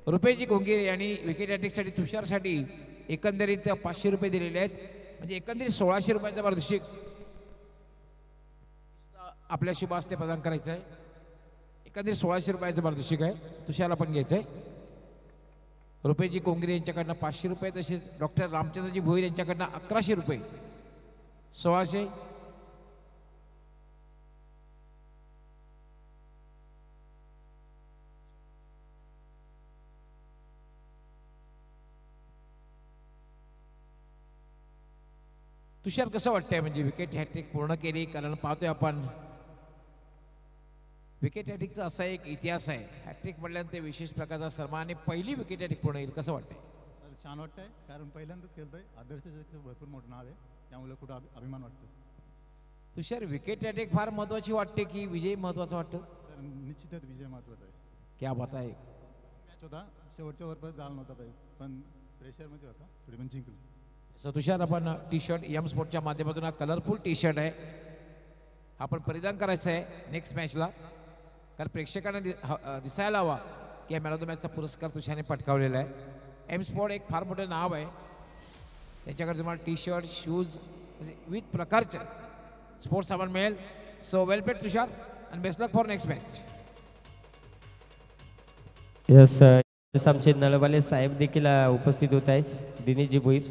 रुपेशजी गोंगीरे यांनी विकेट हॅट्रिकसाठी तुषारसाठी एकंदरीत 500 रुपये दिलेले आहेत, म्हणजे एकंदरीत 1600 रुपयाचा पारितोषिक आपल्या शुभ हस्ते प्रदान करायचं आहे. एकंदरीत 1600 रुपयाचं पारितोषिक आहे, तुषारला पण घ्यायचं आहे. रुपेशजी गोंगीरे यांच्याकडनं 500 रुपये, तसेच डॉक्टर रामचंद्रजी भोईर यांच्याकडनं 1100 रुपये, 1600. तुषार कसं वाटतंय, म्हणजे विकेट हॅट्रिक पूर्ण केली? कारण पाहतोय आपण विकेट हॅट्रिकचा असा एक इतिहास आहे, हॅट्रिक म्हटल्यानंतर विशेष प्रकारचा सन्मान आणि पहिली विकेट हॅट्रिक पूर्ण येईल. कसं वाटतंय? सर छान वाटतंय, कारण पहिल्यांदाच खेळतोय. आदर्श भरपूर मोठं नाव आहे, त्यामुळे कुठं अभिमान वाटतो. तुषार, विकेट हॅट्रिक फार महत्वाची वाटते की विजय महत्वाचा वाटतो? सर निश्चितच विजय महत्त्वाचा आहे. क्या बात आहे. मॅच होता, शेवटच्या वर झाला नव्हता पाहिजे, पण प्रेशरमध्ये होता, थोडी पण जिंकलो. तुषार, आपण टी शर्ट एम स्पोर्टच्या माध्यमातून हा कलरफुल टी शर्ट आहे, आपण परिधान करायचं आहे नेक्स्ट मॅचला, कारण प्रेक्षकांना दिसायला हवा की मॅन ऑफ द मॅचचा पुरस्कार तुषारने पटकावलेला आहे. एम स्पोर्ट एक फार मोठं नाव आहे, त्यांच्याकडे तुम्हाला टी शर्ट, शूज विविध प्रकारचे स्पोर्ट्स सामान मिळेल. सो वेल पेड तुषार, आणि best luck for next match. Yes, आमचे नळवाले साहेब देखील उपस्थित होत आहेत, दिनेशजी भोईर.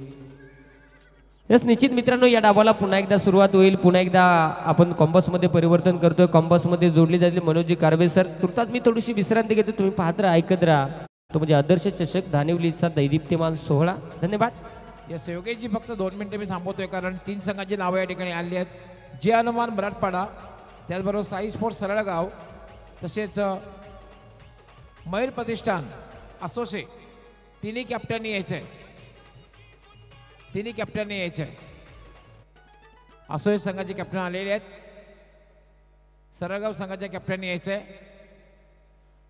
यस, निश्चित मित्रांनो, या डावाला पुन्हा एकदा सुरुवात होईल. पुन्हा एकदा आपण कॉम्बसमध्ये परिवर्तन करतोय. कॉम्बसमध्ये जोडली जातील मनोजी कारवे सर. तुर्तास मी थोडीशी विश्रांती घेतो, तुम्ही पाहत राहा, ऐकत राहा. तो म्हणजे आदर्श चषक धानिवलीचा दैदिप्यमान सोहळा. धन्यवाद. यस योगेशजी, फक्त 2 मिनिटं मी थांबवतोय, कारण 3 संघांची नावं या ठिकाणी आली आहेत. जे हनुमान मराठपाडा, त्याचबरोबर साई स्पोर्ट्स सरळगाव, तसेच मयूर प्रतिष्ठान असोसे, तिन्ही कॅप्टननी यायचं आहे. तिन्ही कॅप्टनने यायचं आहे. असोय संघाचे कॅप्टन आलेले आहेत, सरळगाव संघाच्या कॅप्टनने यायचं आहे,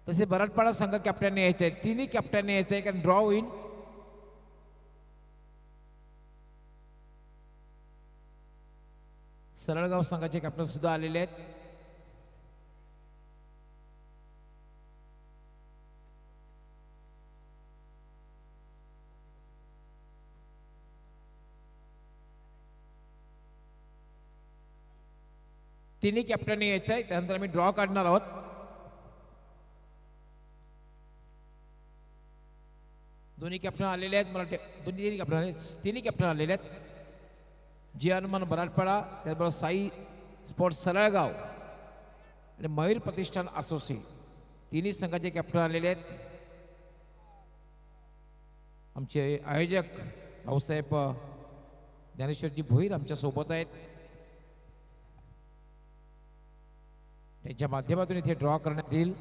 तसे बराटपाडा संघ कॅप्टनने यायचं आहे. तिन्ही कॅप्टनने यायचं आहे, कारण ड्रॉ होईल. सरळगाव संघाचे कॅप्टन सुद्धा आलेले आहेत. तिन्ही कॅप्टनने यायचं आहे, त्यानंतर आम्ही ड्रॉ काढणार आहोत. दोन्ही कॅप्टन आलेले आहेत, मला तिन्ही कॅप्टन आले, तिन्ही कॅप्टन आलेले आहेत. जी हनुमान बराटपाडा, त्याचबरोबर साई स्पोर्ट्स सरळगाव आणि मयूर प्रतिष्ठान असोसी, तिन्ही संघाचे कॅप्टन आलेले आहेत. आमचे आयोजक भाऊसाहेब ज्ञानेश्वरजी भोईर आमच्या सोबत आहेत. त्यांच्या माध्यमातून इथे ड्रॉ करण्यात येईल.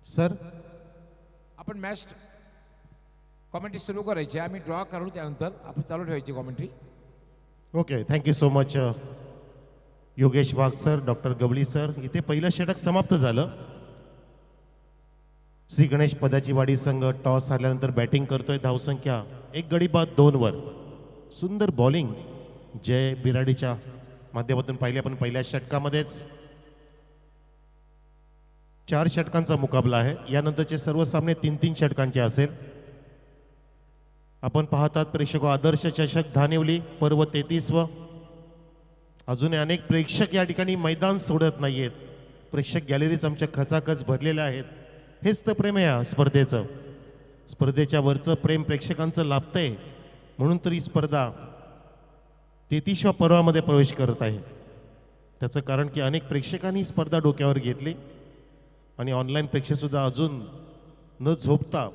सर, आपण मॅच कॉमेंट्री सुरू करायची, आम्ही ड्रॉ करू, त्यानंतर आपण चालू ठेवायची commentary. Okay, thank you so much Yogesh Wagh sir, doctor Gawali sir. इथे पहिलं षटक समाप्त झालं. श्री गणेश पदाची वाडी संघ टॉस हारल्यानंतर बॅटिंग करतोय. धावसंख्या 1 गडी बाद 2 वर. सुंदर बॉलिंग जय बिराडीच्या माध्यमातून पाहिली आपण. पहिल्या षटकामध्येच 4 षटकांचा मुकाबला आहे. यानंतरचे सर्व सामने 3-3 षटकांचे असेल. आपण पाहतात प्रेक्षक, आदर्श चषक धानिवली पर्व 33व. अजूनही अनेक प्रेक्षक या ठिकाणी मैदान सोडत नाहीयेत. प्रेक्षक गॅलरीज आमच्या खचाखच भरलेल्या आहेत. हेच तर प्रेम आहे या स्पर्धेचं. स्पर्धेच्या वरचं प्रेम प्रेक्षकांचं लाभतंय, म्हणून तर ही स्पर्धा 33व्या पर्वामध्ये प्रवेश करत आहे. त्याचं कारण की अनेक प्रेक्षकांनी स्पर्धा डोक्यावर घेतली आणि ऑनलाईन प्रेक्षकसुद्धा अजून न झोपता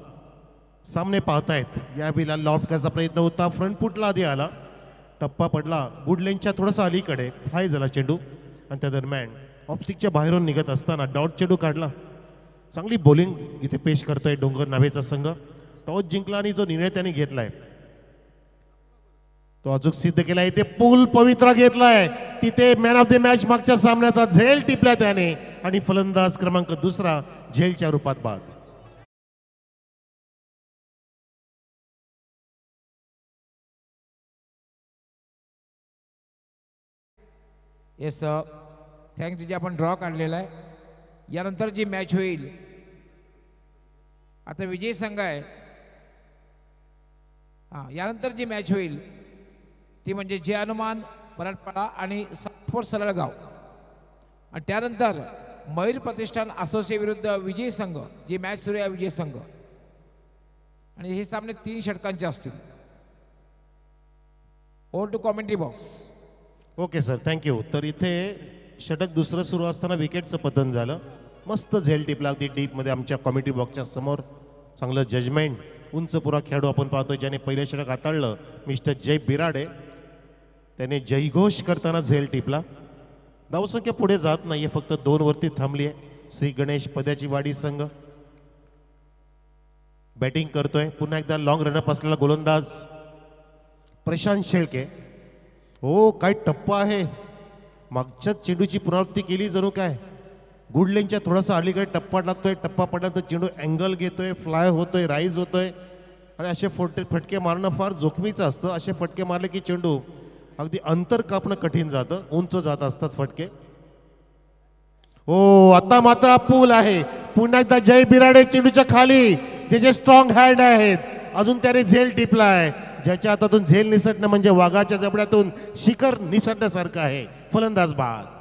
सामने पाहतायत. यावेळेला लॉफ्ट करायचा प्रयत्न होता, फ्रंट फुटला आधी आला, टप्पा पडला गुड लेनच्या थोडासा अलीकडे, फ्लाय झाला चेंडू आणि त्या दरम्यान ऑफस्टिकच्या बाहेरून निघत असताना डॉट चेंडू काढला. चांगली बॉलिंग इथे पेश करतोय डोंगर नावेचा संघ. टॉस जिंकला आणि जो निर्णय त्याने घेतलाय तो अचूक सिद्ध केलाय. इथे पूल पवित्रा घेतलाय. तिथे मॅन ऑफ द मॅच मागच्या सामन्याचा झेल टिपला त्याने आणि फलंदाज क्रमांक दुसरा झेलच्या रूपात बाद. येस थँक्स जे आपण ड्रॉ काढलेला आहे. यानंतर जी मॅच होईल आता विजयी संघ आहे. हां यानंतर जी मॅच होईल ती म्हणजे जे हनुमान मराठवाडा आणि स्पोर्ट्स सलळगाव आणि त्यानंतर मयूर प्रतिष्ठान असोसिए विरुद्ध विजयी संघ जी मॅच सुरू आहे विजयी संघ आणि हे सामने 3 षटकांचे असतील. Over to commentary box. Okay sir thank you. तर इथे षटक दुसरं सुरू असताना विकेटचं पतन झालं. मस्त झेल टिपला अगदी डीपमध्ये आमच्या कॉमेंट्री बॉक्सच्या समोर. चांगलं जजमेंट. उंच पुरा खेळाडू आपण पाहतोय ज्याने पहिलं षटक हाताळलं मिस्टर जय बिराडे. त्याने जयघोष करताना झेल टिपला. धावसंख्या पुढे जात नाहीये फक्त 2 वरती थांबली आहे. श्री गणेश पद्याची वाडी संघ बॅटिंग करतोय. पुन्हा एकदा लॉंग रनअप असलेला गोलंदाज प्रशांत शेळके. हो काय टप्पा आहे. मागच्याच चेंडूची पुनरावृत्ती केली जणू काय. गुडलेनच्या थोडासा अलीकडे टप्पा टाकतोय. टप्पा पडल्यानंतर चेंडू अँगल घेतोय फ्लाय होतोय राईज होतोय आणि असे फटके मारणं फार जोखमीचं असतं. असे फटके मारले की चेंडू अगदी अंतर कापणं कठीण जातं. उंच जात असतात फटके. हो आता मात्र पूल आहे. पुन्हा एकदा जय बिराडे चेंडूच्या खाली. त्याचे स्ट्रॉंग हँड आहेत. अजून त्याने झेल टिपलाय. ज्याच्या हातातून झेल निसटणं म्हणजे वाघाच्या जबड्यातून शिखर निसटण्यासारखं आहे. फलंदाज बाद.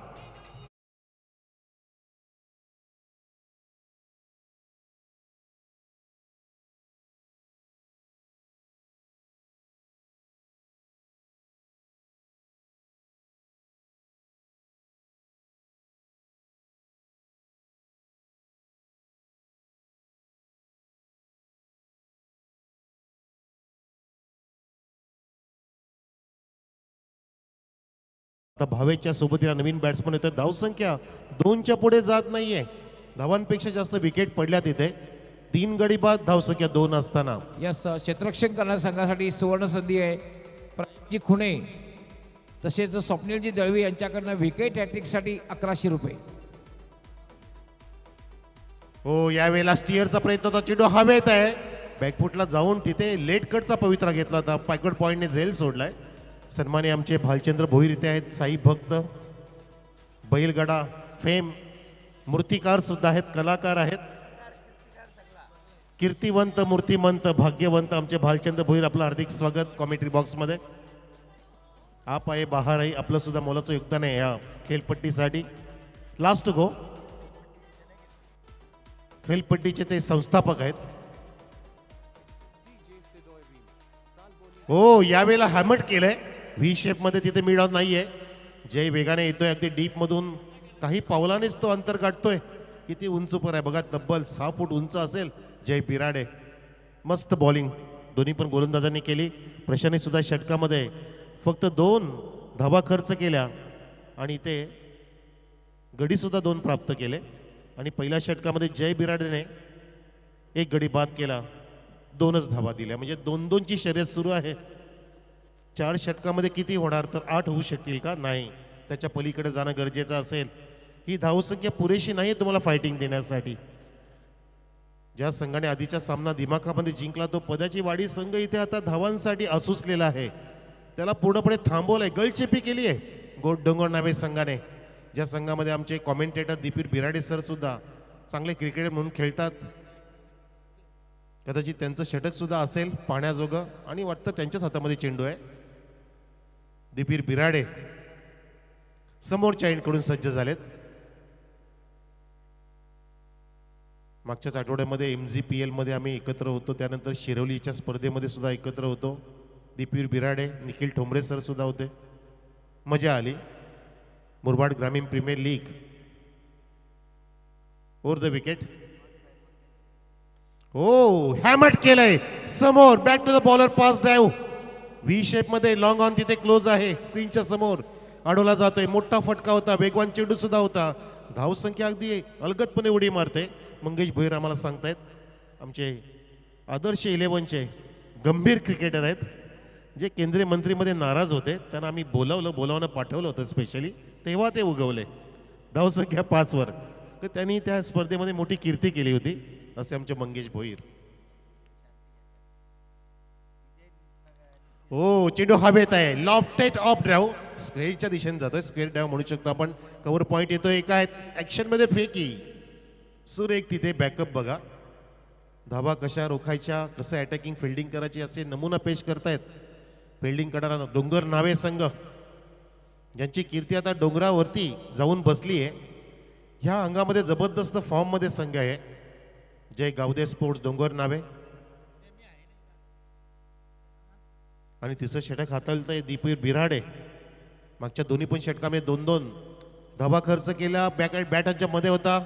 आता भावेच्या सोबतीला नवीन बॅट्समन येतो. धावसंख्या 2च्या पुढे जात नाहीये. धावांपेक्षा जास्त विकेट पडल्या तिथे. 3 गडी बाद धावसंख्या 2 असताना. यस क्षेत्ररक्षण करणाऱ्या संघासाठी सुवर्ण संधी आहे. प्रजी खुणे तसेच स्वप्नीलजी दळवी यांच्याकडनं विकेट हॅट्रिकसाठी 1100 रुपये. हो यावेळेला स्टिअरचा प्रयत्न होता. चेंडू हवेत आहे. बॅकफुटला जाऊन तिथे लेट कटचा पवित्रा घेतला होता. बॅकवर्ड पॉईंटने झेल सोडलाय. सन्मानी आमचे भालचंद्र भोईर इथे आहेत. साई भक्त बैलगाडा फेम मूर्तिकार सुद्धा आहेत. कलाकार आहेत. कीर्तिवंत मूर्तिमंत भाग्यवंत आमचे भालचंद्र भोईर आपलं हार्दिक स्वागत कॉमेंट्री बॉक्समध्ये. आप आहे बाहर आहे. आपलं सुद्धा मोलाचं योगदान आहे या खेळपट्टीसाठी. लास्ट गो खेळपट्टीचे ते संस्थापक आहेत. हो यावेळेला हॅमट केलंय. व्ही शेप मध्ये तिथे मिळत नाहीये. जय वेगाने येतोय अगदी डीप मधून. काही पावलानेच तो अंतर गाठतोय. किती उंच पर आहे बघा. तब्बल 6 फूट उंच असेल जय बिराडे. मस्त बॉलिंग दोन्ही पण गोलंदाजांनी केली. प्रशाने सुद्धा षटकामध्ये फक्त 2 धावा खर्च केल्या आणि ते गडी सुद्धा 2 प्राप्त केले. आणि पहिल्या षटकामध्ये जय बिराडेने 1 गडी बाद केला. 2च धावा दिल्या. म्हणजे 2-2ची शर्यत सुरू आहे. 4 षटकामध्ये किती होणार तर 8 होऊ शकतील का. नाही त्याच्या पलीकडे जाणं गरजेचं असेल. ही धावसंख्या पुरेशी नाही तुम्हाला फायटिंग देण्यासाठी. ज्या संघाने आधीचा सामना दिमाखामध्ये जिंकला तो पदाची वाडी संघ इथे आता धावांसाठी असुसलेला आहे. त्याला पूर्णपणे थांबवलंय. गळचेपी केली आहे डोंगर नावे संघाने. ज्या संघामध्ये आमचे कॉमेंटेटर दीपीर बिराडे सर सुद्धा चांगले क्रिकेटर म्हणून खेळतात. कदाचित त्यांचं षटक सुद्धा असेल पाहण्याजोगं आणि वाटतं त्यांच्याच हातामध्ये चेंडू आहे. दीपीर बिराडे समोरच्या एंडकडून सज्ज झालेत. मागच्याच आठवड्यामध्ये MGPL मध्ये आम्ही एकत्र होतो. त्यानंतर शिरवलीच्या स्पर्धेमध्ये सुद्धा एकत्र होतो. दीपीर बिराडे निखिल ठोंबरे सर सुद्धा होते. मजा आली. मुरबाड ग्रामीण premier league. Over the wicket. हो हॅमट केलंय समोर. Back to the bowler pass drive. V shape मध्ये लॉंग ऑन तिथे क्लोज आहे. स्क्रीनच्या समोर अडवला जातोय. मोठा फटका होता. वेगवान चेंडू सुद्धा होता धावसंख्या अगदी अलगदपणे उडी मारते. मंगेश भोईर आम्हाला सांगतायत, आमचे आदर्श 11चे गंभीर क्रिकेटर आहेत, जे केंद्रीय मंत्रीमध्ये नाराज होते. त्यांना आम्ही बोलावणं पाठवलं होतं स्पेशली, तेव्हा ते उगवले धावसंख्या 5 वर. तर त्यांनी त्या स्पर्धेमध्ये मोठी कीर्ती केली होती, असे आमचे मंगेश भोईर. हो, चेंडू हवेत आहे, लॉफ्टेड ऑफ ड्राईव्ह, स्क्वेअरच्या दिशेने जातोय. स्क्वेअर ड्राईव्ह म्हणू शकतो आपण. कव्हर पॉईंट येतोय, एका ऍक्शन मध्ये फेकी सुरेख. तिथे बॅकअप बघा, धावा कशा रोखायच्या, कसं अटॅकिंग फिल्डिंग करायची असे नमुना पेश करतायत फिल्डिंग करणारा डोंगर नावे संघ, ज्यांची कीर्ती आता डोंगरावरती जाऊन बसली आहे. ह्या अंगामध्ये जबरदस्त फॉर्म मध्ये संघ आहे जय गावदे स्पोर्ट्स डोंगर नावे. आणि तिसरं षटक हाताळतंय दीपवीर बिराडे. मागच्या दोन्ही पण षटकामध्ये 2-2 धावा खर्च केला. बॅटांच्या मध्ये होता,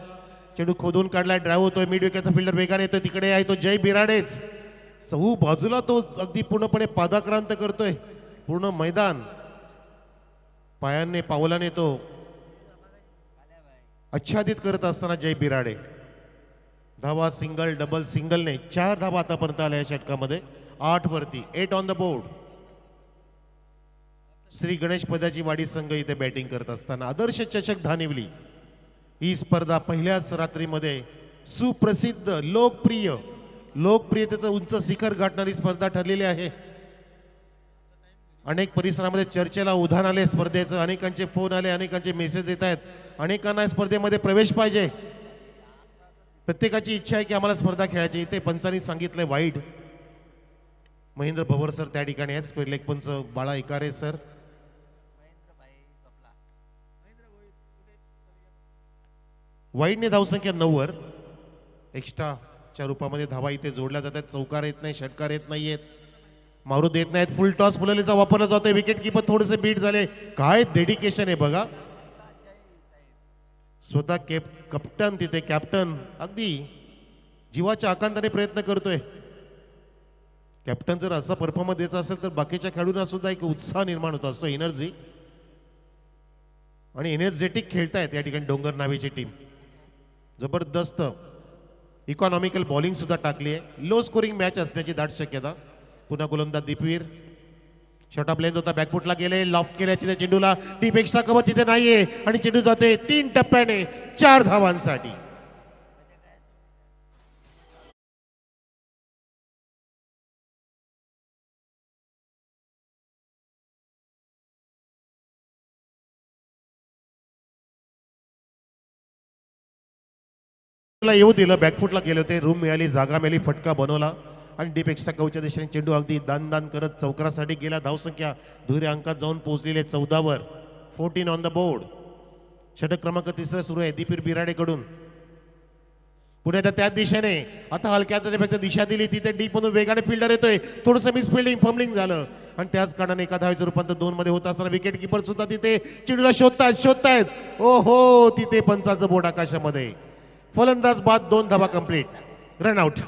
चेंडू खोदून काढलाय, ड्राईव्ह होतोय, मिड विकेटचा फिल्डर वेगाने येतोय, तिकडे आहे तो जय बिराडेच. चहू बाजूला तो अगदी पूर्णपणे पादाक्रांत करतोय पूर्ण मैदान. पायाने पावलाने तो आच्छादित करत असताना जय बिराडे. धावा सिंगल डबल सिंगलने 4 धावा आतापर्यंत आल्या या षटकामध्ये. 8 वरती, 8 on the board. Shri Ganesh पदाची वाडी संघ इथे बॅटिंग करत असताना आदर्श चषक धानिवली. ही स्पर्धा पहिल्याच रात्रीमध्ये सुप्रसिद्ध लोकप्रियतेचं उंच शिखर गाठणारी स्पर्धा ठरलेली आहे. अनेक परिसरामध्ये चर्चेला उधाण आले स्पर्धेचं. अनेकांचे फोन आले, अनेकांचे मेसेज येत आहेत. अनेकांना या स्पर्धेमध्ये प्रवेश पाहिजे. प्रत्येकाची इच्छा आहे की आम्हाला स्पर्धा खेळायची. इथे पंचांनी सांगितलंय वाईड. महेंद्र भवर सर त्या ठिकाणी आहेत, स्क्वेअर लेग पंच बाळा इकारे सर. वाईडने धावसंख्या 9 वर. एक्स्ट्राच्या रूपामध्ये धावा इथे जोडल्या जातात. चौकार येत नाही, षटकार येत नाहीयेत, मारू देत नाहीत. फुल टॉस फुललेचा वापरला जातोय. विकेट किपर थोडेसे बीट झाले. काय डेडिकेशन आहे बघा. स्वतः कॅप्टन तिथे, कॅप्टन अगदी जीवाच्या आकांताने प्रयत्न करतोय. कॅप्टन जर असा परफॉर्मन्स द्यायचा असेल तर बाकीच्या खेळाडूंना सुद्धा एक उत्साह निर्माण होत असतो, एनर्जी. आणि एनर्जेटिक खेळतायत या ठिकाणी डोंगर नावेची टीम. जबरदस्त इकॉनॉमिकल बॉलिंग सुद्धा टाकली आहे. लो स्कोरिंग मॅच असण्याची दाट शक्यता. पुन्हा गोलंदाज दीपवीर. शॉर्ट ऑफ लेंथ होता, बॅकफुटला गेले, लॉफ्ट केल्या तिथे चेंडूला. डीप एक्स्ट्रा कव्हर तिथे नाहीये आणि चेंडू जाते 3 टप्प्याने 4 धावांसाठी. येऊ दिलं, बॅकफुटला गेले होते, रूम मिळाली, जागा मिळाली, फटका बनवला आणि डीप एक्स्ट्रा कवच्या दिशेने चेंडू अगदी दान करत चौकारासाठी गेला. धावसंख्या दुहेरी अंकात जाऊन पोहोचलेली आहे 14 वर. 14 ऑन द बोर्ड. षटक क्रमांक 3 सुरू आहे दीपवीर बिराडेकडून. पुढे त्याच दिशेने आता हलक्या फक्त दिशा दिली, तिथे डीप मधून वेगाने फिल्डर येतोय. थोडंसं मिस फिल्डिंग, फंबलिंग झालं आणि त्याच कारणाने एका धावेचं रूपांतर 2 मध्ये होत असताना विकेट किपर सुद्धा तिथे चेंडूला शोधतायत. ओ हो, तिथे पंचाचं बोर्ड आकाशामध्ये. फलंदाज बाद, 2 धावा कंप्लीट, रनआउट.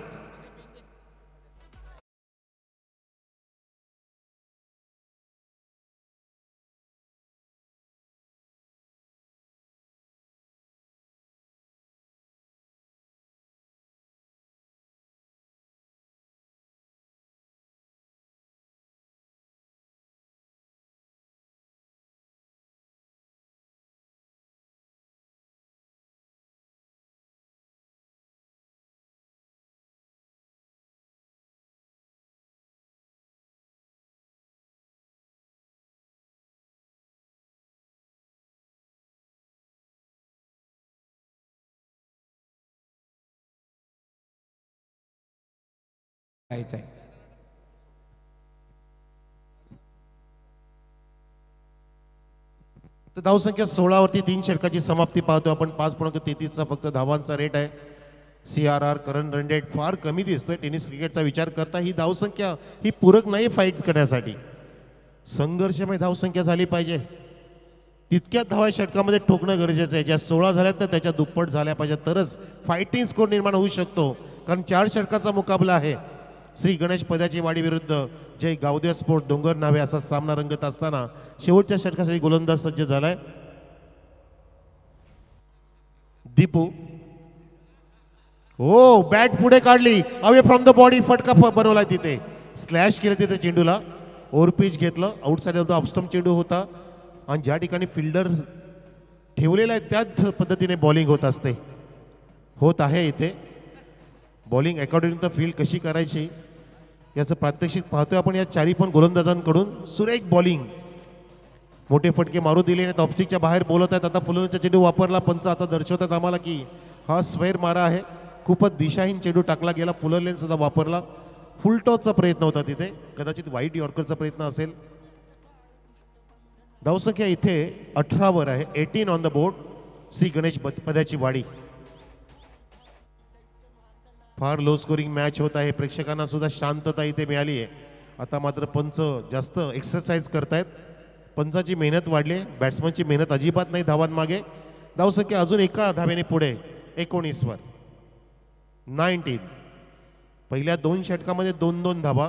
आहे. तर धावसंख्या 16 वरती 3 षटकाची समाप्ती पाहतो आपण. 5.33चा फक्त धावांचा रेट आहे. CRR करंट रन रेट फार कमी दिसतोय. टेनिस क्रिकेटचा विचार करता ही धावसंख्या ही पूरक नाही फाईट करण्यासाठी. संघर्षमय धावसंख्या झाली पाहिजे. तितक्याच धावा षटकामध्ये ठोकणं गरजेचं आहे. ज्या 16 झाल्यात ना त्याच्या दुप्पट झाल्या पाहिजेत, तरच फायटिंग स्कोर निर्माण होऊ शकतो. कारण 4 षटकाचा मुकाबला आहे. श्री गणेश पदाची वाडी विरुद्ध जय गावदे स्पोर्ट्स डोंगर नावे असा सामना रंगत असताना शेवटच्या षटकासाठी गोलंदाज सज्ज झालाय. दीपू हो बॅट पुढे काढली अवे फ्रॉम द बॉडी फटका बनवला तिथे स्लॅश केलं तिथे चेंडूला ओव्हर पिच घेतलं आउटसाइड ऑफ द ऑफस्टंप चेंडू होता आणि ज्या ठिकाणी फिल्डर ठेवलेला आहे त्याच पद्धतीने बॉलिंग होत असते होत आहे इथे bowling according to the field कशी करायची याचं प्रात्यक्षिक पाहतोय आपण या चारी पण गोलंदाजांकडून सुरेख बॉलिंग मोठे फटके मारू दिले नाहीत ऑफस्टिकच्या बाहेर बोलत आहेत आता फुलरचा चेंडू वापरला पंच आता दर्शवतात आम्हाला की हा स्वेर मारा आहे खूपच दिशाहीन चेंडू टाकला गेला फुलरलेन सुद्धा वापरला फुल टॉसचा प्रयत्न होता तिथे कदाचित वाईट यॉर्करचा प्रयत्न असेल धावसंख्या इथे 18 वर आहे 18 on the board Shri Ganesh Padyachi Wadi फार लो स्कोरिंग मॅच होत आहे प्रेक्षकांना सुद्धा शांतता इथे मिळाली आहे आता मात्र पंच जास्त एक्सरसाइज करतायत पंचाची मेहनत वाढली बॅट्समनची मेहनत अजिबात नाही धावांमागे धावसंख्या अजून एका धावेने पुढे 19 वर 19 पहिल्या 2 षटकामध्ये 2-2 धावा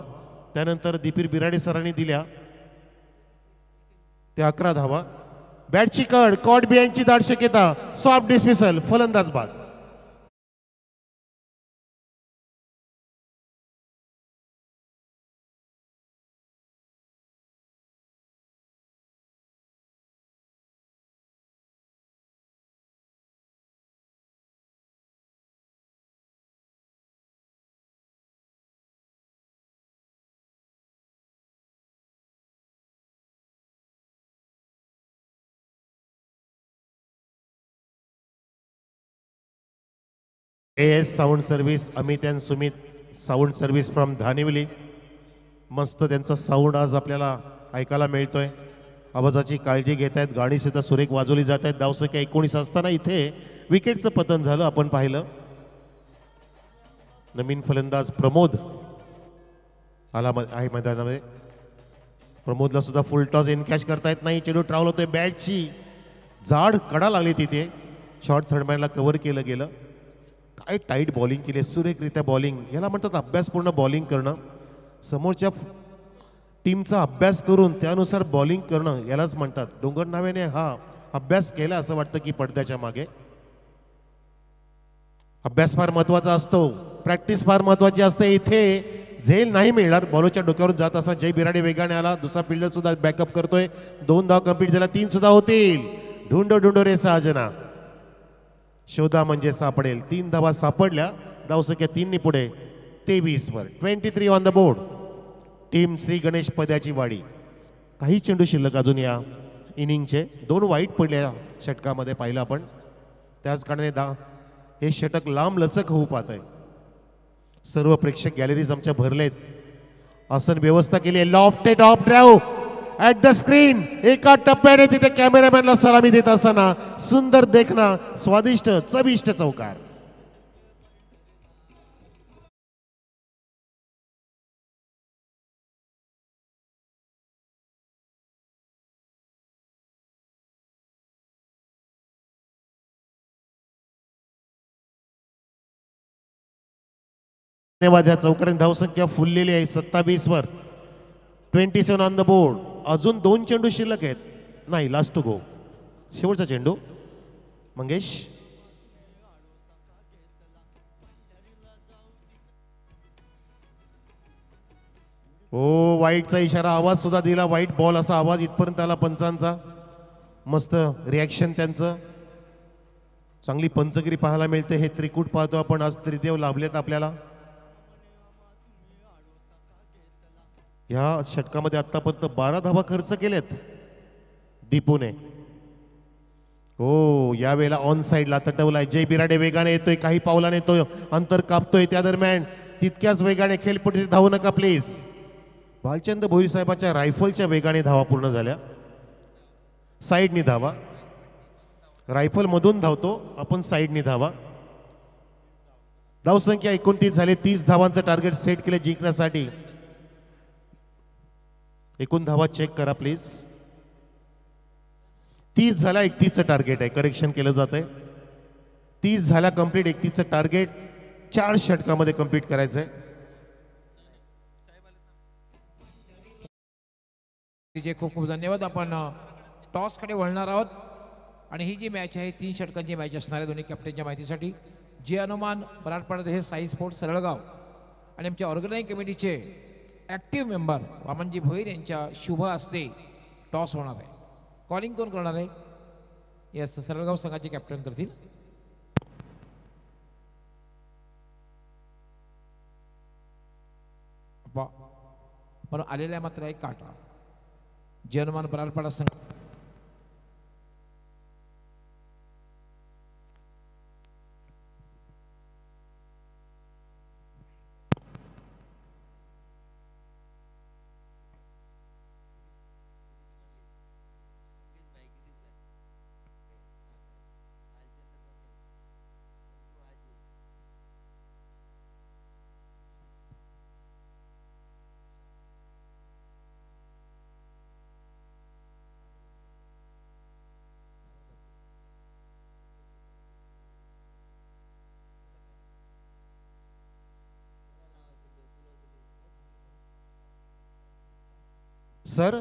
त्यानंतर दीपीर बिराडे सरांनी दिल्या त्या 11 धावा बॅटची कड कॉट बिहाइंडची दाट शक्यता सॉफ्ट डिसमिसल फलंदाज बाद AS sound service Amit and Sumit sound service from Dhanivali मस्त त्यांचा साऊंड आज आपल्याला ऐकायला मिळतोय आवाजाची काळजी घेत आहेत गाणी सुद्धा सुरेख वाजवली जात आहेत धावसंख्या 19 असताना इथे विकेटचं पतन झालं आपण पाहिलं नवीन फलंदाज प्रमोद आला आहे मैदानामध्ये प्रमोदला सुद्धा फुल टॉस एनकॅच करता येत नाही चेंडू ट्रॅव्हल होतोय बॅटची जाड कडा लागली तिथे शॉर्ट थर्डमॅनला कव्हर केलं गेलं काय टाईट बॉलिंग केली सुरेखरित्या बॉलिंग याला म्हणतात अभ्यासपूर्ण बॉलिंग करणं समोरच्या टीमचा अभ्यास करून त्यानुसार बॉलिंग करणं यालाच म्हणतात डोंगर नावेने हा अभ्यास केला असं वाटतं की पडद्याच्या मागे अभ्यास फार महत्वाचा असतो प्रॅक्टिस फार महत्वाची असते इथे झेल नाही मिळणार बॉलच्या डोक्यावरून जात असताना जय बिराडे वेगाने आला दुसरा फिल्डर सुद्धा बॅकअप करतोय 2 धाव कंप्लीट झाला 3 सुद्धा होतील ढुंडो रे सहाजना शोधा म्हणजे सापडेल 3 धावा सापडल्या धावसंख्या 3 ने पुढे 23 वर 23 on the board team Shri Ganesh Padyachi Wadi काही चेंडू शिल्लक अजून या इनिंगचे 2 वाईट पडल्या षटकामध्ये पाहिलं आपण त्याच कारणाने हे षटक लांब लचक होऊ पाहत आहे सर्व प्रेक्षक गॅलरीज आमच्या भरलेत आसन व्यवस्था केली आहे lofted of drive at the screen एका टप्प्याने तिथे कॅमेरामॅनला सलामी देत असताना सुंदर देखना स्वादिष्ट चविष्ट चौकार धन्यवाद या चौकाराने धावसंख्या फुललेली आहे 27 वर 27 ऑन द बोर्ड अजून 2 चेंडू शिल्लक आहेत नाही लास्ट टू गो शेवटचा चेंडू मंगेश ओ वाईटचा इशारा आवाज सुद्धा दिला वाईट बॉल असा आवाज इथपर्यंत आला पंचांचा मस्त रिॲक्शन त्यांचं चांगली पंचगिरी पाहायला मिळते हे त्रिकूट पाहतो आपण आज त्रिदेव लाभलेत आपल्याला ह्या षटकामध्ये आतापर्यंत 12 धावा खर्च केलेत दीपूने हो यावेळेला ऑन साइडला तटवलाय जय बिराडे वेगाने येतोय काही पावलाने तो अंतर कापतोय त्या दरम्यान तितक्याच वेगाने खेळपट्टी धावू नका प्लीज भालचंद भोईर साहेबांच्या रायफलच्या वेगाने धावा पूर्ण झाल्या साइडनी धावा रायफल मधून धावतो आपण साइडनी धावा धावसंख्या 29 झाले 30 धावांचं टार्गेट सेट केले जिंकण्यासाठी एकूण धावा चेक करा प्लीज 30 झाला 31चं टार्गेट आहे करेक्शन केलं जात आहे 30 झाला कंप्लीट 31चं टार्गेट 4 षटकामध्ये कंप्लीट करायचं आहे खूप खूप धन्यवाद आपण टॉस कडे वळणार आहोत आणि ही जी मॅच आहे 3 षटकांची मॅच असणार आहे दोन्ही कॅप्टनच्या माहितीसाठी. जे हनुमान मराठवाड्यात हे साई स्पोर्ट्स सरळगाव आणि आमच्या ऑर्गनाईज कमिटीचे ॲक्टिव्ह मेंबर वामनजी भोईर यांच्या शुभ हस्ते टॉस होणार आहे. कॉलिंग कोण करणार आहे? यस, सरळगाव संघाचे कॅप्टन करतील. पण आलेला मात्र आहे काटा. जे हनुमान मराठवाडा संघ सर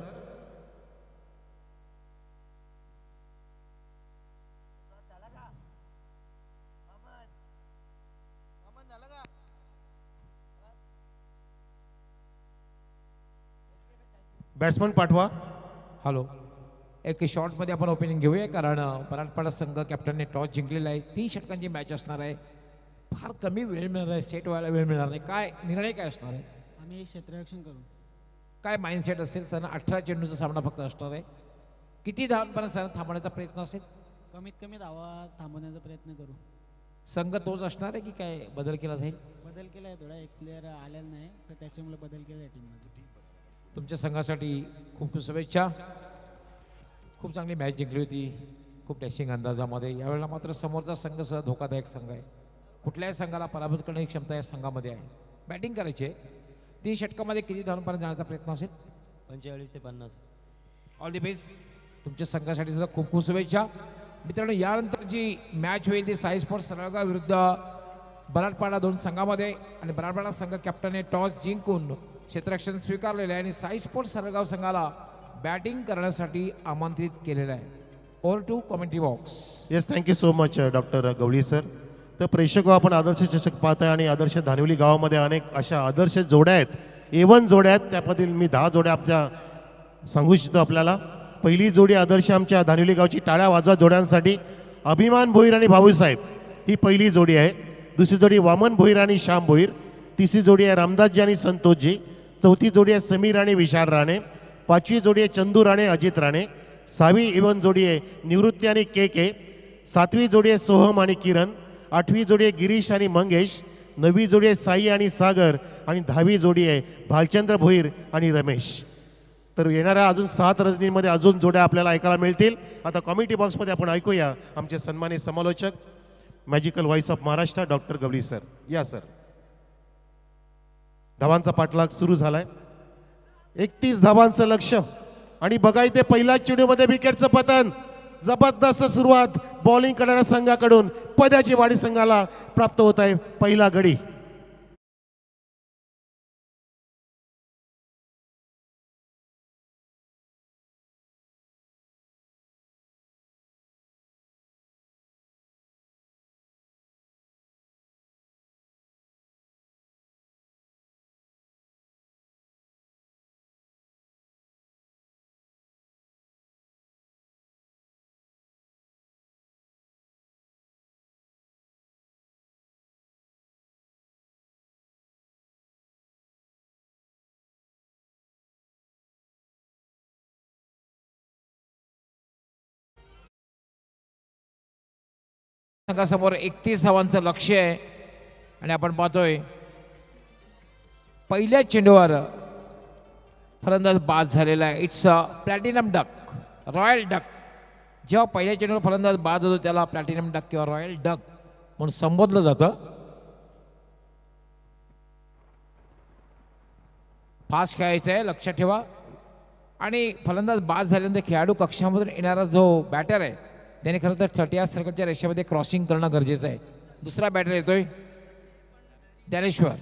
बॅट्समन पाठवा. हॅलो, एक शॉर्टमध्ये आपण ओपनिंग घेऊया कारण मराठवाडा संघ कॅप्टनने टॉस जिंकलेला आहे. 3 षटकांची मॅच असणार आहे. फार कमी वेळ मिळणार आहे, सेट व्हायला वेळ मिळणार नाही. काय निर्णय काय असणार आहे? आम्ही क्षेत्ररक्षण करू. काय माइंडसेट असेल सर? 18 चेंडूचा सामना फक्त असणार आहे. किती धावांपर्यंत सर थांबवण्याचा प्रयत्न असेल? कमीत कमी धावा थांबवण्याचा प्रयत्न करू. संघ तोच असणार आहे की काय बदल केला जाईल? बदल केला आहे थोडा, एक प्लेअर आलेला नाही तर त्याच्यामुळे बदल केला आहे टीममध्ये. तुमच्या संघासाठी खूप खूप शुभेच्छा. खूप चांगली मॅच जिंकली होती, खूप डॅशिंग अंदाजामध्ये. यावेळेला मात्र समोरचा संघ सुद्धा धोकादायक संघ आहे. कुठल्याही संघाला पराभूत करण्याची क्षमता या संघामध्ये आहे. बॅटिंग करायची आहे. 3 षटकामध्ये किती धावांपर्यंत जाण्याचा प्रयत्न असेल? 45 ते 50. All the best. तुमच्या संघासाठी सुद्धा खूप खूप शुभेच्छा. मित्रांनो, यानंतर जी मॅच होईल ती साई स्पोर्ट्स सरळगाव विरुद्ध मराठवाडा 2 संघामध्ये. आणि मराठवाडा संघ कॅप्टनने टॉस जिंकून क्षेत्ररक्षण स्वीकारलेलं आहे आणि साई स्पोर्ट्स सरळगाव संघाला बॅटिंग करण्यासाठी आमंत्रित केलेलं आहे. Over to commentary box. Yes, thank you so much doctor Gawali sir. तर प्रेक्षक आपण आदर्श चषक पाहत आहे आणि आदर्श धानिवली गावामध्ये अनेक अशा आदर्श जोड्या आहेत, A1 जोड्या आहेत. त्यामधील मी 10 जोड्या आपल्या सांगू इच्छितो आपल्याला. पहिली जोडी आदर्श आमच्या धानिवली गावची टाळ्या वाजवा जोड्यांसाठी अभिमान भोईर आणि भाऊसाहेब, ही पहिली जोडी आहे. दुसरी जोडी वामन भोईर आणि श्याम भोईर. तिसरी जोडी आहे रामदासजी आणि संतोषजी. चौथी जोडी आहे समीर आणि विशाल राणे. पाचवी जोडी आहे चंदू राणे अजित राणे. 6वी A1 जोडी आहे निवृत्ती आणि के. 7वी जोडी आहे सोहम आणि किरण. 8वी जोडी आहे गिरीश आणि मंगेश. 9वी जोडी आहे साई आणि सागर. आणि 10वी जोडी आहे भालचंद्र भोईर आणि रमेश. तर येणाऱ्या अजून 7 रजनीमध्ये अजून जोड्या आपल्याला ऐकायला मिळतील. आता कॉमेडी बॉक्समध्ये आपण ऐकूया आमचे सन्मानित समालोचक magical voice of Maharashtra doctor Gawali sir. या सर. धावांचा पाठलाग सुरू झालाय. 31 धावांचं लक्ष आणि बघा इथे पहिल्या चेंडूमध्ये विकेटचं पतन. जबरदस्त सुरुवात बॉलिंग करणाऱ्या संघाकडून पद्याची वाडी संघाला प्राप्त होत आहे पहिला गडी. संघासमोर 31 धावांचं लक्ष आहे आणि आपण पाहतोय पहिल्या चेंडूवर फलंदाज बाद झालेला आहे. It's a platinum duck, royal duck. जेव्हा पहिल्या चेंडूवर फलंदाज बाद होतो त्याला प्लॅटिनम डक किंवा रॉयल डक म्हणून संबोधलं जातं. फास्ट खेळायचं आहे, लक्षात ठेवा. आणि फलंदाज बाद झाल्यानंतर खेळाडू कक्षामधून येणारा जो बॅटर आहे त्याने खरं तर 30 सर्कलच्या रेषेमध्ये क्रॉसिंग करणं गरजेचं आहे. दुसरा बॅटर येतोय ज्ञानेश्वर.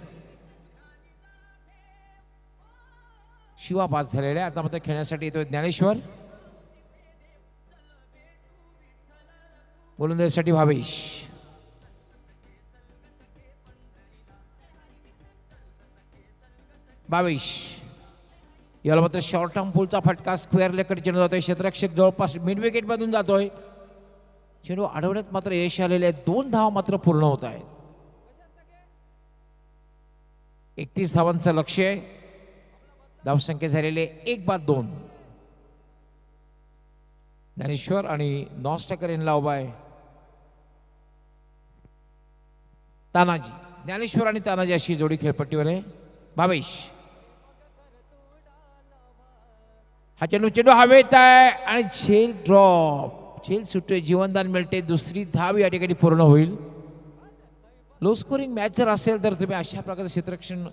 शिवा पास झालेला आहे. आता मात्र खेळण्यासाठी येतोय ज्ञानेश्वर. गोलंदाजीसाठी भावेश. भावेश याला मात्र शॉर्ट टर्म पुलचा फटका, स्क्वेअर लेगकडे चेंडू जातोय. क्षेत्ररक्षक जवळपास मिड विकेट मधून जातोय. चेंडू अडवण्यात मात्र यश आलेले आहे. 2 धावा मात्र पूर्ण होत आहेत. 31 धावांचं लक्ष्य आहे. धावसंख्या झालेले 1-2. ज्ञानेश्वर आणि नॉस्टकर यांना उभा आहे तानाजी. ज्ञानेश्वर आणि तानाजी अशी जोडी खेळपट्टीवर आहे. भावेश हा चेंडू हवेत आहे आणि झेल ड्रॉप. झेल सुटतोय, जीवनदान मिळते. दुसरी धाव या ठिकाणी पूर्ण होईल. लो स्कोरिंग मॅच जर असेल तर तुम्ही अशा प्रकारचं क्षेत्ररक्षण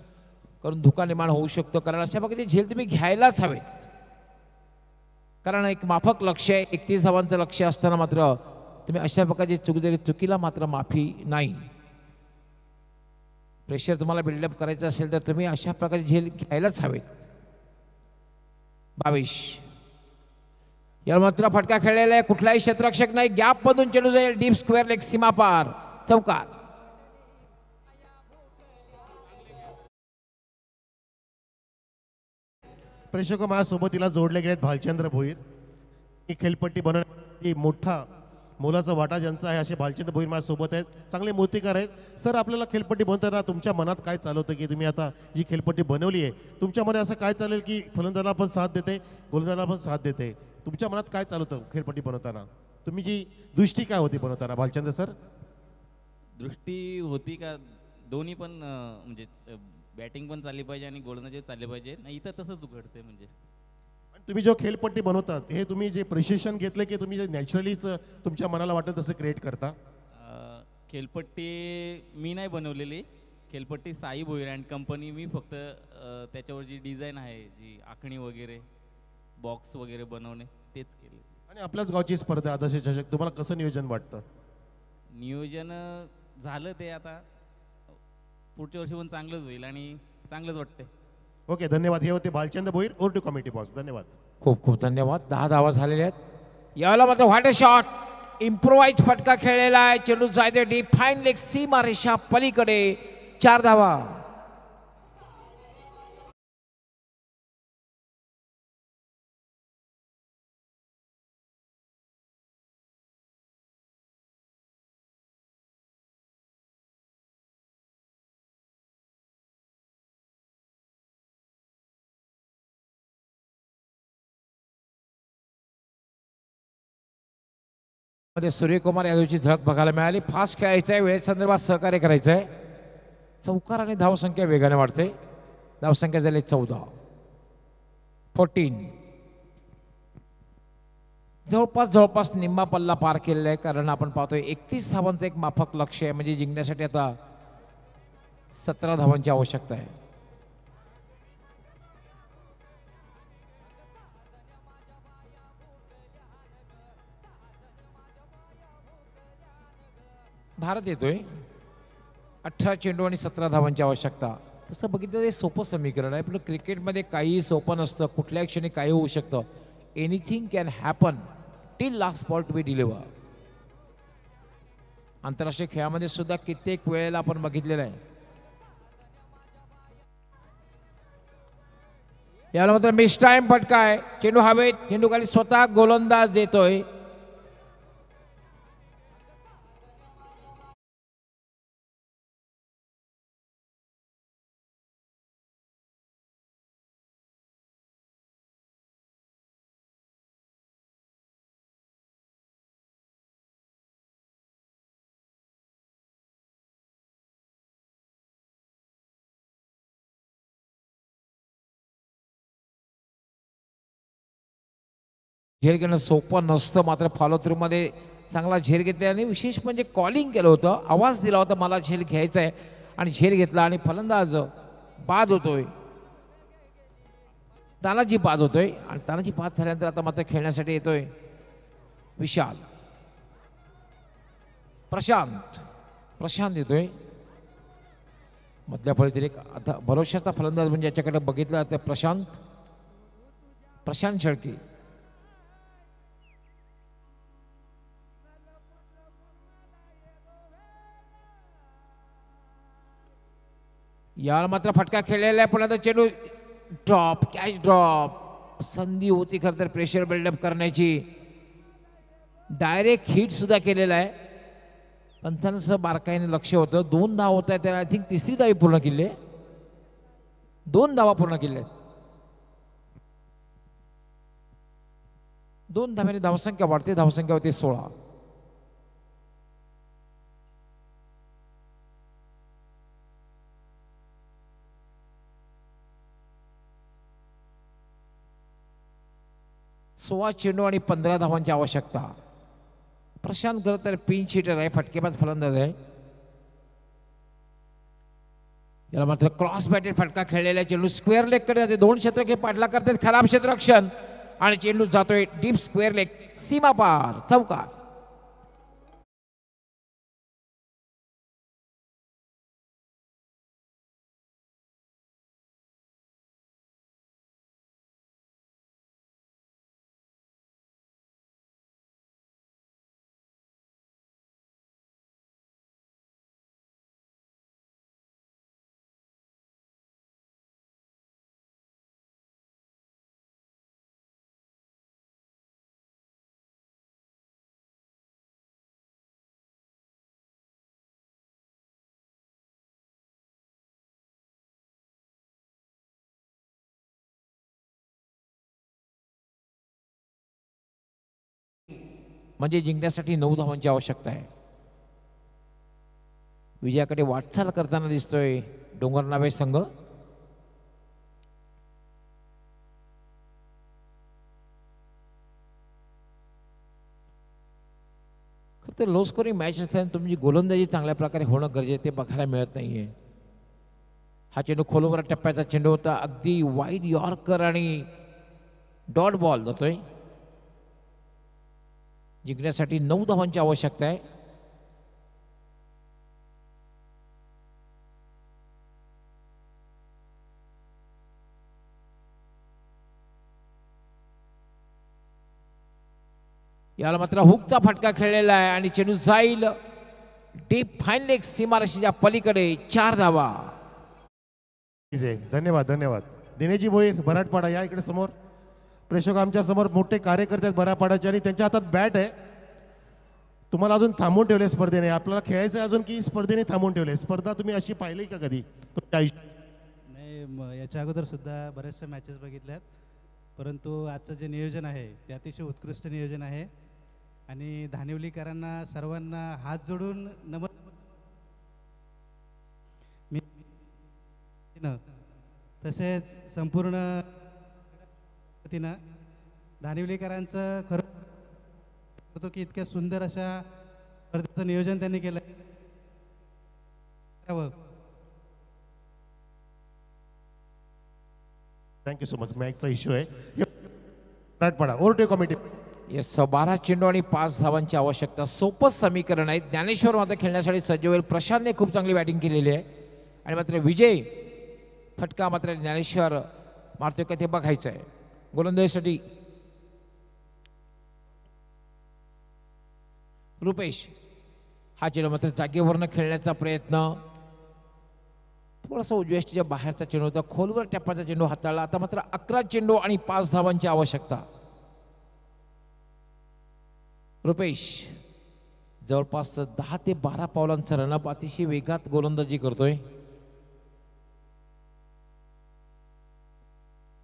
करून धोका निर्माण होऊ शकतो. कारण अशा प्रकारे झेल तुम्ही घ्यायलाच हवेत. कारण एक माफक लक्ष आहे. 31 धावांचं लक्ष असताना मात्र तुम्ही अशा प्रकारची चुकीला मात्र माफी नाही. प्रेशर तुम्हाला बिल्डअप करायचं असेल तर तुम्ही अशा प्रकारचे झेल घ्यायलाच हवेत. भावेश याला मात्र फटका खेळलेला आहे. कुठलाही क्षेत्ररक्षक नाही. गॅप मधून चेंडू जाईल. डीप स्क्वेअर लेग सीमा पार चौकार. प्रेक्षक माझ्यासोबतीला जोडले गेलेत भालचंद्र भोईर. ही खेळपट्टी बनवण्यासाठी मोठा मोलाचा वाटा ज्यांचा आहे असे भालचंद्र भोईर माझ्यासोबत आहेत. चांगले मूर्तिकार आहेत. सर, आपल्याला खेळपट्टी बनवताना तुमच्या मनात काय चालवतं की तुम्ही आता जी खेळपट्टी बनवली आहे तुमच्यामध्ये असं काय चालेल की फलंदाजाला पण साथ देते, गोलंदाजाला पण साथ देते? तुमच्या मनात काय चालवतं खेळपट्टी बनवताना? तुम्ही जी दृष्टी काय होती बनवताना भालचंद्र सर? दृष्टी होती का दोन्ही पण म्हणजे बॅटिंग पण चालली पाहिजे आणि गोलंदाजी चालली पाहिजे. नाही इथं तसंच घडते. म्हणजे तुम्ही जो खेळपट्टी बनवतात हे तुम्ही जे प्रशिक्षण घेतले की तुम्ही जे नॅचरलीच तुमच्या मनाला वाटत तसं क्रिएट करता? खेळपट्टी मी नाही बनवलेली. खेळपट्टी साई भोईर अँड कंपनी. मी फक्त त्याच्यावर जी डिझाईन आहे, जी आखणी वगैरे, बॉक्स वगैरे बनवणे तेच केले. आणि आपल्याच गावची स्पर्धा आदर्श चषक, तुम्हाला कसं नियोजन वाटतं? नियोजन झालं ते आता पुढच्या वर्षी पण चांगलंच होईल आणि चांगलंच वाटतंय. ओके, धन्यवाद. हे होते Bhalchandra Bhoir, over to commentary box. धन्यवाद. खूप खूप धन्यवाद. 10 धावा झालेल्या आहेत. याला मात्र व्हाट अ शॉट. इम्प्रोवाइज फटका खेळलेला आहे. चेंडू जायचे डीप फाईन लेग सीमा रेषा पलीकडे. 4 धावा. मध्ये सूर्यकुमार यादवची झळक बघायला मिळाली. फास्ट खेळायचं आहे, वेळेसंदर्भात सहकार्य करायचं आहे. चौकार आणि धावसंख्या वेगाने वाढते. धावसंख्या झाली 14. जवळपास निम्मा पल्ला पार केलेला आहे. कारण आपण पाहतोय 31 धावांचं एक माफक लक्ष आहे. म्हणजे जिंकण्यासाठी आता 17 धावांची आवश्यकता आहे. भारत येतोय. 18 चेंडू आणि 17 धावांची आवश्यकता. तसं बघितलं हे सोपं समीकरण आहे. पण क्रिकेटमध्ये काही सोपं नसतं. कुठल्याही क्षणी काही होऊ शकतं. Anything can happen till last ball to be deliver. आंतरराष्ट्रीय खेळामध्ये सुद्धा कित्येक वेळेला आपण बघितलेलं आहे. याला मात्र मिस टाइम फटका आहे. चेंडू हवेत. चेंडू खाली स्वतः गोलंदाज देतोय. झेल घेणं सोपं नसतं. मात्र फॉलो थ्रू मध्ये चांगला झेल घेतला आणि विशेष म्हणजे कॉलिंग केलं होतं. आवाज दिला होता मला झेल घ्यायचा आहे आणि झेल घेतला आणि फलंदाज बाद होतोय. तानाजी बाद होतोय आणि तानाजी बाद झाल्यानंतर आता मात्र खेळण्यासाठी येतोय विशाल. प्रशांत येतोय. मधल्या फळीतील एक आता भरोशाचा फलंदाज म्हणजे याच्याकडे बघितलं तर प्रशांत शेळके. याला मात्र फटका खेळलेला आहे, पण आता चेंडू ड्रॉप, कॅच ड्रॉप. संधी होती खरं तर प्रेशर बिल्डअप करण्याची, डायरेक्ट हिट सुद्धा केलेला आहे. पंचांचं बारकाईने लक्ष होतं. 2 धावा होत आहेत, त्याला आय थिंक तिसरी धावी पूर्ण केली आहे. 2 धावा पूर्ण केल्या आहेत. 2 धाव्याने धावसंख्या वाढते, धावसंख्या होते 16. सोळा चेंडू आणि 15 धावांची आवश्यकता. प्रशांत खरं तर पिंच हिटर आहे, फटकेबाज फलंदाज आहे. याला मात्र क्रॉस बॅटेड फटका खेळलेला चेंडू स्क्वेअर लेग कडे जाते. 2 क्षेत्ररक्षक पाठला करतात, खराब क्षेत्ररक्षण आणि चेंडू जातोय डीप स्क्वेअर लेग, सीमा पार, चौकार. म्हणजे जिंकण्यासाठी 9 धावांची आवश्यकता आहे. विजयाकडे वाटचाल करताना दिसतोय डोंगर नावे संघ. खरं तर लो स्कोरिंग मॅच असल्याने तुमची गोलंदाजी चांगल्या प्रकारे होणं गरजेचं ते बघायला मिळत नाहीये. हा चेंडू खोलवर टप्प्याचा चेंडू होता, अगदी वाईड यॉर्कर आणि डॉट बॉल जातोय. जिंकण्यासाठी 9 धावांची आवश्यकता आहे. याला मात्र हुकचा फटका खेळलेला आहे आणि चेंडू जाईल डीप फाईन लेग, सीमारेषेच्या पलीकडे. 4 धावा. धन्यवाद धन्यवाद. दिनेशजी भोईर बराटपाडा या इकडे समोर. प्रेक्षक आमच्या समोर मोठे कार्यकर्ते आहेत बराटपाड्याचे आणि त्यांच्या हातात बॅट आहे. तुम्हाला अजून थांबून ठेवले स्पर्धेने, आपल्याला खेळायचं आहे अजून की स्पर्धेने थांबून ठेवले? स्पर्धा तुम्ही अशी पाहिली का कधी तुमच्या आयुष्यात? नाही, याच्या अगोदर सुद्धा बऱ्याचशा मॅचेस बघितल्यात, परंतु आजचं जे नियोजन आहे ते अतिशय उत्कृष्ट नियोजन आहे आणि धानिवलीकरांना सर्वांना हात जोडून नमन. मी तसेच संपूर्ण धानिवलीकरांचं खरं होतो की इतक्या सुंदर अशा स्पर्धेचं नियोजन त्यांनी केलं. Thank you so much. मॅचचा इश्यू आहे. Baratpada overtake committee. येस, 12 चेंडू आणि 5 धावांची आवश्यकता. सोपं समीकरण आहे. ज्ञानेश्वर मात्र खेळण्यासाठी सज्ज होईल. प्रशांतने खूप चांगली बॅटिंग केलेली आहे आणि मात्र विजय फटका मात्र ज्ञानेश्वर मारतोय का ते बघायचं आहे. गोलंदाजीसाठी रुपेश. हा चेंडू मात्र जागेवरनं खेळण्याचा प्रयत्न, थोडासा उजव्या यष्टीच्या बाहेरचा चेंडू होता, खोलवर टप्प्याचा चेंडू हाताळला. आता मात्र 11 चेंडू आणि 5 धावांची आवश्यकता. रुपेश जवळपास 10 ते 12 पावलांचा रनअप, अतिशय वेगात गोलंदाजी करतोय.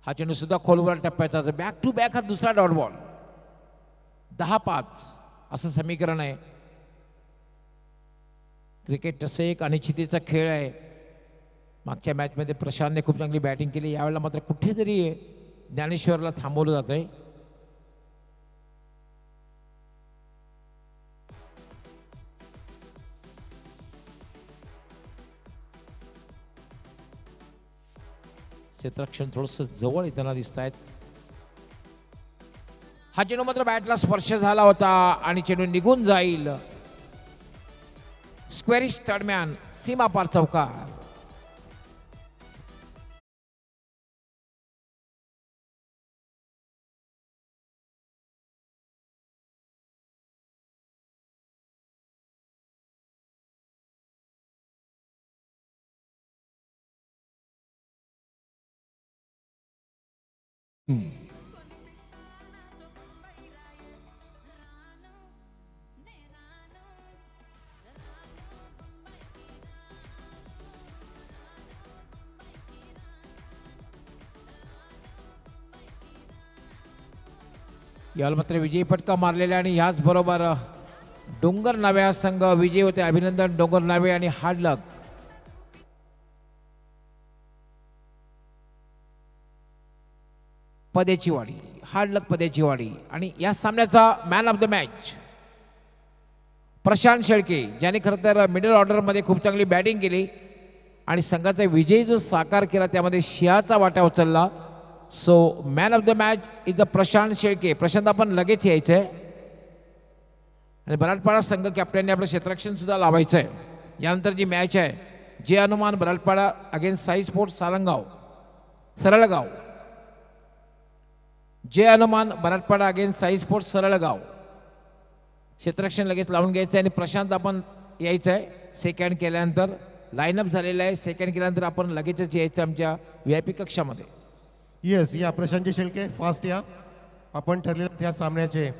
हा चेंडू सुद्धा खोलवर टप्प्याचा, बॅक टू बॅक हा दुसरा डॉट बॉल. 10-5 असं समीकरण आहे. क्रिकेट तसं एक अनिश्चितीचा खेळ आहे. मागच्या मॅचमध्ये प्रशांतने खूप चांगली बॅटिंग केली, यावेळेला मात्र कुठेतरी ज्ञानेश्वरला थांबवलं जात आहे. क्षेत्ररक्षण थोडस जवळ येताना दिसत आहेत. हा चेंडू मात्र बॅटला स्पर्श झाला होता आणि चेंडू निघून जाईल. स्क्वेरिश दरम्यान, सीमा पार, चौकार. यावेळी मात्र विजयी फटका मारलेला आणि ह्याच बरोबर डोंगर नावे हा संघ विजयी होते. अभिनंदन डोंगर नावे आणि हार्ड लक. पदेची वाडी, हार्ड लक पदेची वाडी. आणि या सामन्याचा man of the match Prashant Shelke, ज्याने खरं तर मिडल ऑर्डरमध्ये खूप चांगली बॅटिंग केली आणि संघाचा विजय जो साकार केला त्यामध्ये सिंहाचा वाटा उचलला. So man of the match is the Prashant Shelke. Prashant आपण लगेच यायचं आहे आणि बराडपाडा संघ कॅप्टनने आपलं क्षेत्ररक्षण सुद्धा लावायचं आहे. यानंतर जी मॅच आहे जे हनुमान बराडपाडा अगेन्स्ट साई स्पोर्ट्स सरळगाव. जे हनुमान बराडपाडा अगेन्स्ट साई स्पोर्ट्स सरळगाव. क्षेत्ररक्षण लगेच लावून घ्यायचं आहे आणि प्रशांत आपण यायचं आहे. सेकंड केल्यानंतर लाईनअप झालेलं आहे. सेकंड केल्यानंतर आपण लगेचच यायचं आमच्या VIP कक्षामध्ये. येस, या प्रशांत शेळके फास्ट या. आपण ठरलेल्या त्या सामन्याचे